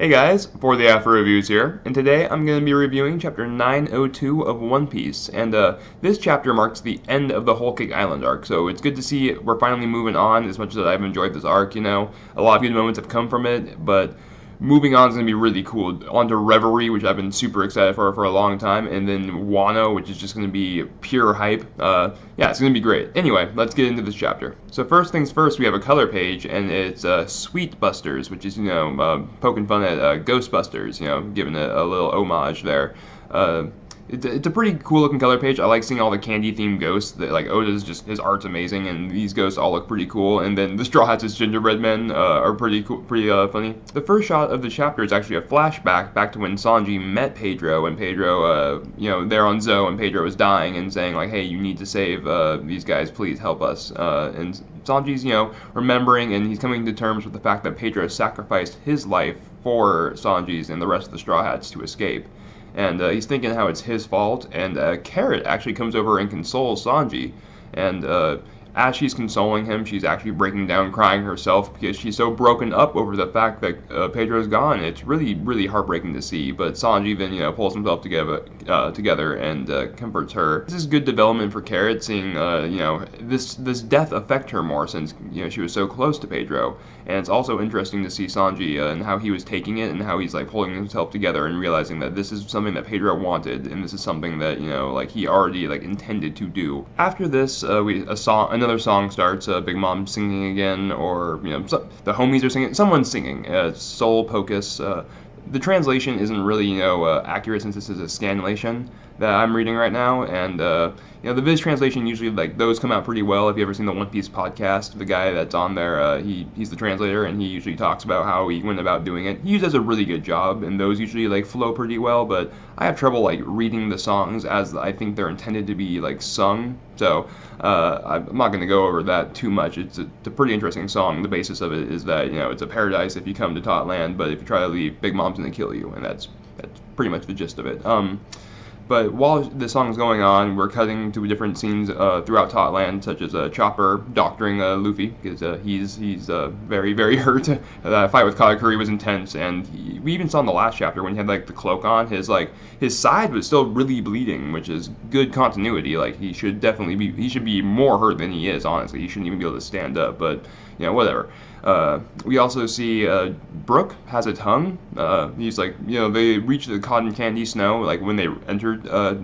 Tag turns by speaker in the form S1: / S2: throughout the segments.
S1: Hey guys, ForTheAfro Reviews here, and today I'm going to be reviewing Chapter 902 of One Piece, and this chapter marks the end of the Whole Cake Island arc, so it's good to see we're finally moving on. As much as I've enjoyed this arc, a lot of good moments have come from it, but moving on is going to be really cool. On to Reverie, which I've been super excited for a long time, and then Wano, which is just going to be pure hype. Yeah, it's going to be great. Anyway, let's get into this chapter. So first things first, we have a color page, and it's Sweet Busters, which is, poking fun at Ghostbusters, giving a little homage there. It's a pretty cool looking color page. I like seeing all the candy themed ghosts. Like Oda's his art's amazing, and these ghosts all look pretty cool. And then the Straw Hats' gingerbread men are pretty cool, pretty funny. The first shot of the chapter is actually a flashback back to when Sanji met Pedro, and Pedro, they're on Zoe, and Pedro was dying and saying like, hey, you need to save these guys, please help us. And Sanji's, remembering, and he's coming to terms with the fact that Pedro sacrificed his life for Sanji's and the rest of the Straw Hats to escape. And he's thinking how it's his fault, and Carrot actually comes over and consoles Sanji, and as she's consoling him, she's actually breaking down crying herself because she's so broken up over the fact that Pedro's gone. It's really, really heartbreaking to see, but Sanji then, pulls himself together and comforts her. This is good development for Carrot, seeing, this death affect her more since, she was so close to Pedro. And it's also interesting to see Sanji and how he was taking it and how he's, pulling himself together and realizing that this is something that Pedro wanted, and this is something that, he already, intended to do. After this, another song starts, Big Mom singing again, or, the homies are singing, someone's singing, Soul Pocus. The translation isn't really, accurate since this is a scanlation that I'm reading right now, and, the Viz translation usually, those come out pretty well. If you've ever seen the One Piece podcast, the guy that's on there, he's the translator, and he usually talks about how he went about doing it. He does a really good job, and those usually, flow pretty well, but I have trouble, reading the songs as I think they're intended to be, sung, so I'm not going to go over that too much. It's a pretty interesting song. The basis of it is that, it's a paradise if you come to Tot Land, but if you try to leave, Big Mom's going to kill you, and that's pretty much the gist of it. But while the song's going on, we're cutting to different scenes throughout Tot Land, such as Chopper doctoring Luffy, because he's very, very hurt. That fight with Katakuri was intense, and we even saw in the last chapter when he had the cloak on, his side was still really bleeding, which is good continuity. He should be more hurt than he is, honestly. He shouldn't even be able to stand up, but whatever. We also see Brook has a tongue. He's they reach the cotton candy snow, when they entered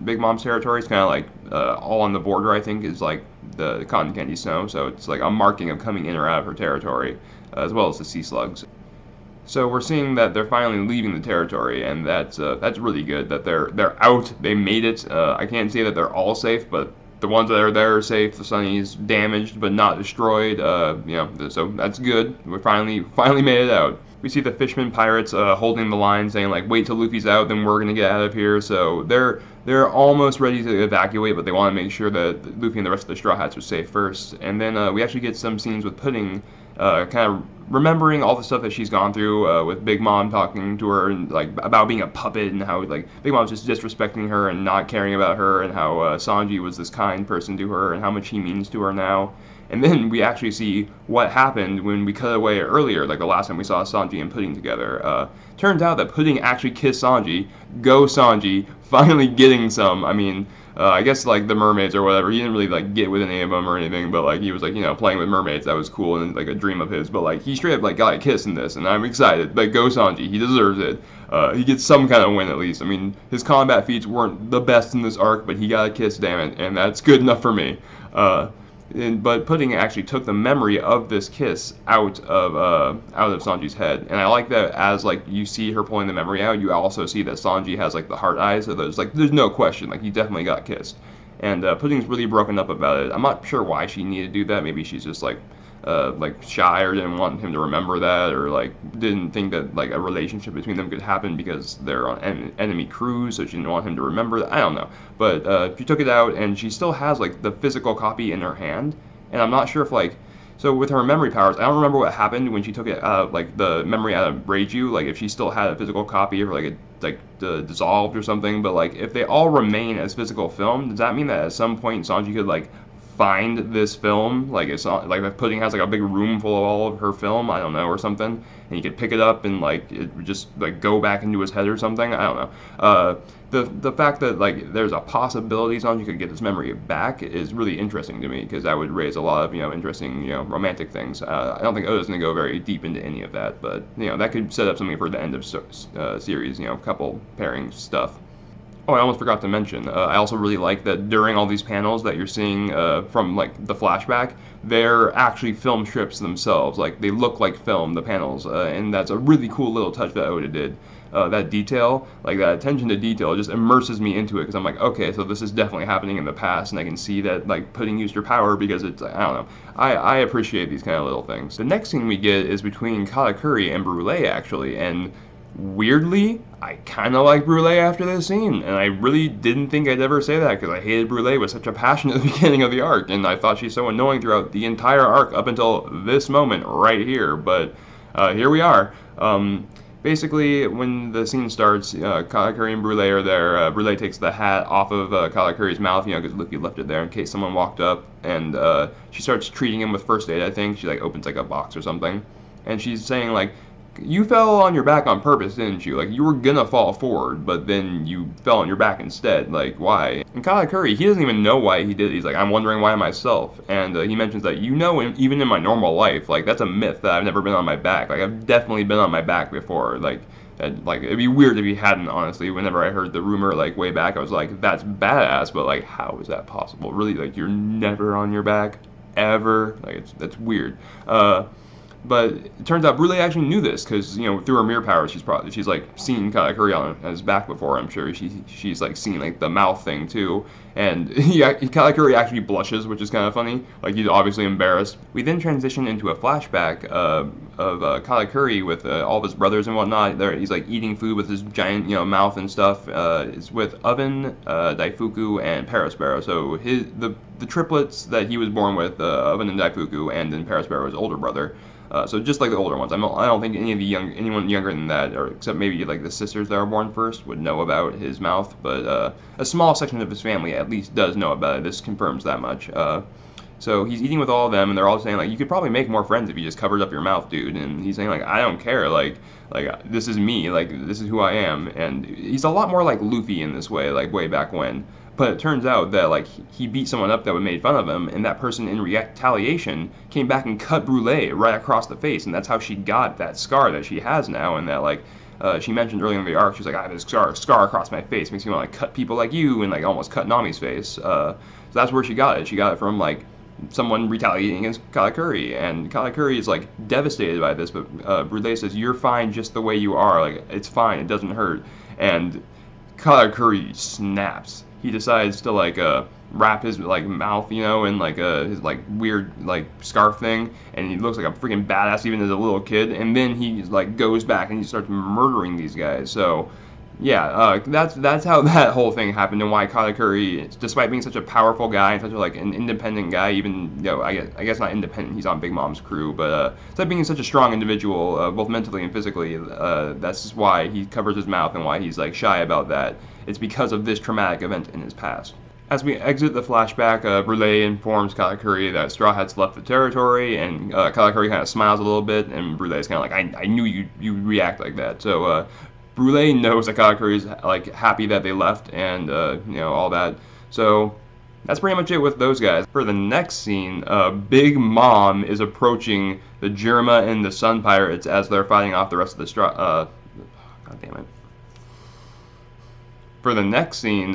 S1: Big Mom's territory. It's kind of all on the border, I think, is the cotton candy snow. So it's a marking of coming in or out of her territory, as well as the sea slugs. So we're seeing that they're finally leaving the territory, and that's really good. That they're out. They made it. I can't say that they're all safe, but the ones that are there are safe. The Sunny's damaged but not destroyed. So that's good. We finally made it out. We see the Fishman pirates holding the line, saying wait till Luffy's out, then we're gonna get out of here. So they're almost ready to evacuate, but they want to make sure that Luffy and the rest of the Straw Hats are safe first. And then we actually get some scenes with Pudding, kind of remembering all the stuff that she's gone through with Big Mom talking to her and about being a puppet, and how Big Mom's just disrespecting her and not caring about her, and how Sanji was this kind person to her and how much he means to her now. And then we actually see what happened when we cut away earlier, the last time we saw Sanji and Pudding together. Turns out that Pudding actually kissed Sanji. Go Sanji, finally getting some. I mean, I guess the mermaids or whatever, he didn't really get with any of them or anything, but he was playing with mermaids. That was cool and a dream of his, but he straight up got a kiss in this, and I'm excited. Go Sanji, he deserves it. He gets some kind of win at least. I mean, his combat feats weren't the best in this arc, but he got a kiss, damn it, and that's good enough for me. But Pudding actually took the memory of this kiss out of Sanji's head, and I like that as you see her pulling the memory out, you also see that Sanji has the heart eyes, so there's no question, he definitely got kissed. And Pudding's really broken up about it. I'm not sure why she needed to do that. Maybe she's just shy, or didn't want him to remember that, or didn't think that a relationship between them could happen because they're on enemy crews, so she didn't want him to remember that. I don't know, but she took it out, and she still has the physical copy in her hand, and I'm not sure if so with her memory powers, I don't remember what happened when she took it out of the memory out of Reiju, if she still had a physical copy, or it dissolved or something. But if they all remain as physical film, does that mean that at some point Sanji could find this film. Like it's not like that pudding has like a big room full of all of her film, I don't know, or something, and he could pick it up and like it would just like go back into his head or something. I don't know. The fact that like there's a possibility Sanji could get this memory back is really interesting to me, because that would raise a lot of interesting romantic things. I don't think Oda's gonna go very deep into any of that, but that could set up something for the end of series. Couple pairing stuff. Oh, I almost forgot to mention, I also really like that during all these panels that you're seeing from like the flashback, they're actually film strips themselves. Like they look like film, the panels, and that's a really cool little touch that Oda did. That detail, like that attention to detail, just immerses me into it, because I'm like, okay, so this is definitely happening in the past, and I can see that like pudding used her power because it's, I don't know. I appreciate these kind of little things. The next scene we get is between Katakuri and Brûlé, actually, and weirdly, I kind of like Brûlé after this scene, and I really didn't think I'd ever say that, because I hated Brûlé with such a passion at the beginning of the arc, and I thought she's so annoying throughout the entire arc up until this moment right here, but here we are. Basically, when the scene starts, Katakuri and Brûlé are there. Brûlé takes the hat off of Katakuri's mouth, because Luffy left it there in case someone walked up, and she starts treating him with first aid, I think. She like opens like a box or something, and she's saying like, you fell on your back on purpose, didn't you? Like, you were gonna fall forward, but then you fell on your back instead. Like, why? And Katakuri, he doesn't even know why he did it. He's like, I'm wondering why myself. And he mentions that, even in my normal life, like, that's a myth that I've never been on my back. Like, I've definitely been on my back before. Like, it'd be weird if he hadn't, honestly. Whenever I heard the rumor, like, way back, I was like, that's badass, but, like, how is that possible? Really, like, you're never on your back? Ever? Like, that's weird. But it turns out Brûlé actually knew this, because through her mirror power, she's like seen Katakuri on his back before. I'm sure she's like seen like the mouth thing too, and Katakuri actually blushes, which is kind of funny. Like, he's obviously embarrassed. We then transition into a flashback of Katakuri with all of his brothers and whatnot. He's like eating food with his giant mouth and stuff. It's with Oven, Daifuku, and Perospero. So the triplets that he was born with, Oven and Daifuku, and then Perospero's older brother. So just like the older ones, I don't think anyone younger than that, or except maybe like the sisters that were born first, would know about his mouth. But a small section of his family at least does know about it. This confirms that much. So he's eating with all of them, and they're all saying like, you could probably make more friends if you just covered up your mouth, dude. And he's saying like, I don't care. Like this is me. Like, this is who I am. And he's a lot more like Luffy in this way, like way back when. But it turns out that like he beat someone up that would made fun of him, and that person in retaliation came back and cut Brûlé right across the face, and that's how she got that scar that she has now. And that like she mentioned earlier in the arc, she's like, I have this scar across my face, makes me want to like cut people like you, and like almost cut Nami's face. So that's where she got it. She got it from like someone retaliating against Katakuri, and Katakuri is like devastated by this, but Brûlé says, you're fine just the way you are, like it's fine, it doesn't hurt. And Katakuri snaps. He decides to like wrap his like mouth, in like his like weird like scarf thing, and he looks like a freaking badass even as a little kid. And then he like goes back and he starts murdering these guys. So yeah, that's how that whole thing happened, and why Katakuri, despite being such a powerful guy and such a, like an independent guy, even I guess not independent, he's on Big Mom's crew, but despite being such a strong individual, both mentally and physically, that's just why he covers his mouth and why he's like shy about that. It's because of this traumatic event in his past. As we exit the flashback, Brûlé informs Katakuri that Straw Hats left the territory, and Katakuri kind of smiles a little bit, and Brulé's kind of like, I knew you react like that. So Brûlé knows that Katakuri is like happy that they left, and all that. So that's pretty much it with those guys. For the next scene, Big Mom is approaching the Jirma and the Sun Pirates as they're fighting off the rest of the God damn it. For the next scene,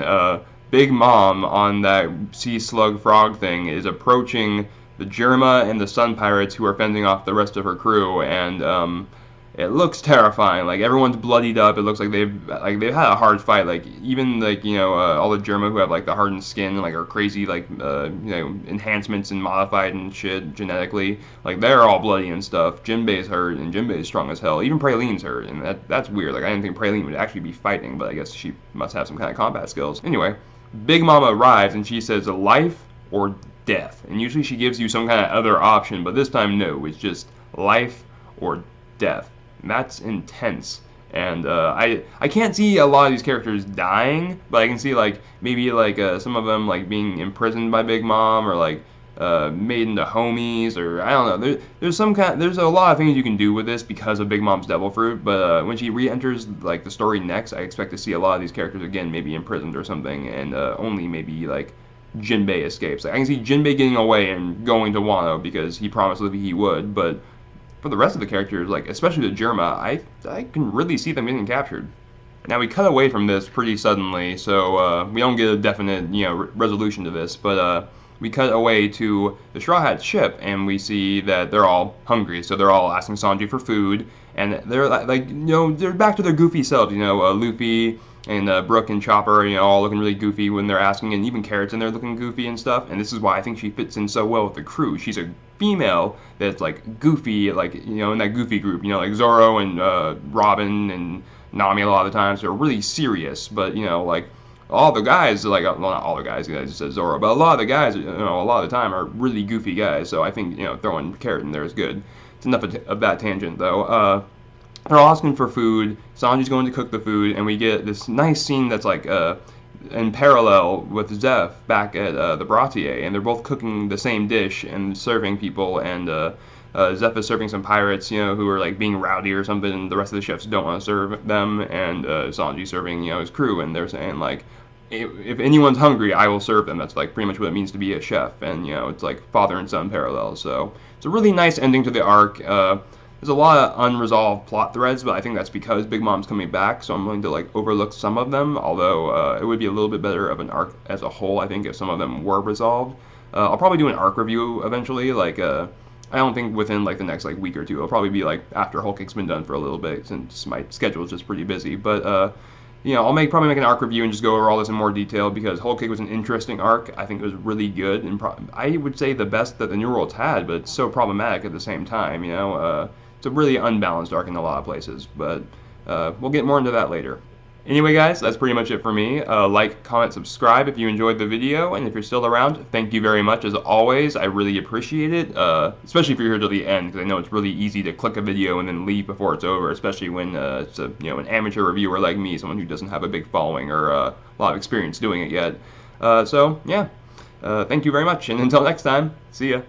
S1: Big Mom on that sea slug frog thing is approaching the Jirma and the Sun Pirates, who are fending off the rest of her crew, and it looks terrifying. Like, everyone's bloodied up. It looks like they've had a hard fight. Like, even like all the Jirma who have like the hardened skin and like are crazy like enhancements and modified and shit genetically. Like, they're all bloody and stuff. Jinbei's hurt, and Jinbei's strong as hell. Even Praline's hurt, and that's weird. Like, I didn't think Praline would actually be fighting, but I guess she must have some kind of combat skills. Anyway, Big Mama arrives and she says life or death, and usually she gives you some kind of other option, but this time no, it's just life or death. And that's intense. And I can't see a lot of these characters dying, but I can see like maybe like some of them like being imprisoned by Big Mom, or like made into homies, or I don't know. There's a lot of things you can do with this because of Big Mom's devil fruit. But when she re-enters like the story next, I expect to see a lot of these characters again, maybe imprisoned or something, and only maybe like Jinbei escapes. Like, I can see Jinbei getting away and going to Wano because he promised Luffy he would, but for the rest of the characters, like especially the Germa, I can really see them getting captured. Now we cut away from this pretty suddenly, so we don't get a definite resolution to this, but we cut away to the Straw Hat ship, and we see that they're all hungry, so they're all asking Sanji for food, and they're like they're back to their goofy selves, Luffy and Brook and Chopper, all looking really goofy when they're asking, and even Carrot's in there looking goofy and stuff. And this is why I think she fits in so well with the crew. She's a female that's like goofy, like in that goofy group, like Zoro and Robin and Nami a lot of the times. They're really serious, but like all the guys, like well, not all the guys, I just said Zoro, but a lot of the guys, a lot of the time are really goofy guys. So I think throwing Carrot in there is good. It's enough of that tangent though. They're all asking for food. Sanji's going to cook the food, and we get this nice scene that's like in parallel with Zeph back at the Bratier, and they're both cooking the same dish and serving people, and Zeph is serving some pirates, who are like being rowdy or something, and the rest of the chefs don't want to serve them, and Sanji's serving, his crew, and they're saying like, if anyone's hungry, I will serve them. That's like pretty much what it means to be a chef, and it's like father and son parallel. So it's a really nice ending to the arc. There's a lot of unresolved plot threads, but I think that's because Big Mom's coming back, so I'm willing to like overlook some of them, although it would be a little bit better of an arc as a whole, I think, if some of them were resolved. I'll probably do an arc review eventually, like, I don't think within like the next like week or two. It'll probably be like after Whole Cake's been done for a little bit, since my schedule is just pretty busy, but I'll probably make an arc review and just go over all this in more detail, because Whole Cake was an interesting arc. I think it was really good, and I would say the best that the New World's had, but it's so problematic at the same time, It's a really unbalanced arc in a lot of places, but we'll get more into that later. Anyway, guys, that's pretty much it for me. Like, comment, subscribe if you enjoyed the video, and if you're still around, thank you very much as always. I really appreciate it, especially if you're here till the end, because I know it's really easy to click a video and then leave before it's over, especially when it's an amateur reviewer like me, someone who doesn't have a big following or a lot of experience doing it yet. So yeah, thank you very much, and until next time, see ya.